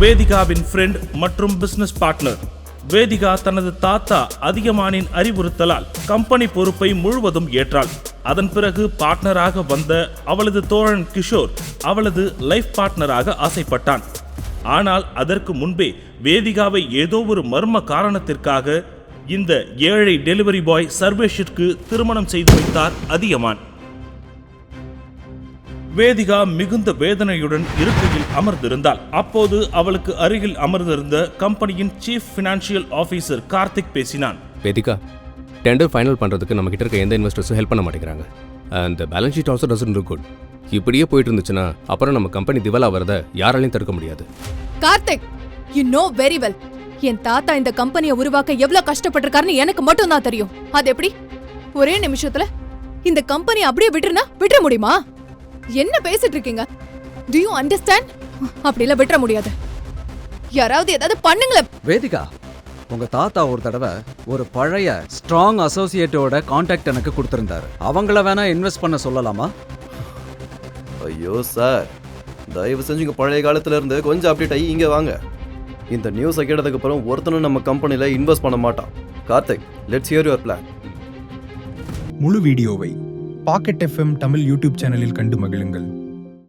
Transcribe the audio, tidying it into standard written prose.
வேதிகாவின் friend மற்றும் business partner. Vedika தனது தாத்தா அதியமானின் அறிவுறுத்தலால் கம்பெனி பொறுப்பை முழுவதும் ஏற்றாள். அதன் பிறகு பார்ட்னராக வந்த அவளது தோழன் கிஷோர் அவளது லைஃப் பார்ட்னராக ஆசைப்பட்டான். ஆனால் அதற்கு முன்பே வேதிகாவை ஏதோ ஒரு மர்ம காரணத்திற்காக இந்த ஏழை டெலிவரி பாய் சர்வேஷிற்கு திருமணம் செய்து வைத்தார் அதியமான். வேதிகா மிகுந்த வேதனையுடன் இருக்கையில் அமர்ந்திருந்தாள். அப்போது அவளுக்கு அருகில் அமர்ந்திருந்த கம்பெனியின் சீஃப் பினான்சியல் ஆபீசர் கார்த்திக் பேசினான். வேதிகா, டெண்டர் ஃபைனல் பண்ணுறதுக்கு நம்ம கிட்ட இருக்க எந்த இன்வெஸ்டர்ஸும் ஹெல்ப் பண்ண மாட்டேங்கிறாங்க. அந்த balance sheet also doesn't look good. இப்படியே போயிட்டு இருந்துச்சுன்னா அப்புறம் நம்ம கம்பெனி திவாலா வரதை யாராலையும் தடுக்க முடியாது. Karthik, you know very well, என் தாத்தா இந்த கம்பெனியை உருவாக்க எவ்வளவு கஷ்டப்பட்டிருக்காருன்னு எனக்கு மட்டும் தான் தெரியும். அது எப்படி ஒரே நிமிஷத்துல இந்த கம்பெனி அப்படியே விட்டுற முடியுமா? என்ன பேசிட்டு இருக்கீங்க? Do you understand? அப்படிலாம் விட்டுற முடியாது. யாராவது ஏதாவது பண்ணுங்களேன். வேதிகா, உங்க தாத்தா ஒரு தடவை ஒரு பழைய ஸ்ட்ராங் அசோசியேட்டோட கான்டாக்ட் எனக்கு கொடுத்திருந்தாரு. அவங்கள வேணா இன்வெஸ்ட் பண்ண சொல்லலாமா? ஐயோ சார், தயவு செஞ்சு இங்கே பழைய காலத்துல இருந்து கொஞ்சம் அப்டேட் ஆகி இங்கே வாங்க. இந்த நியூஸை கேட்டதுக்கு அப்புறம் ஒருத்தனும் நம்ம கம்பெனியில் இன்வெஸ்ட் பண்ண மாட்டான். Karthik, let's hear your plan. முழு வீடியோவை பாக்கெட் FM தமிழ் யூடியூப் சேனலில் கண்டு மகிழுங்கள்.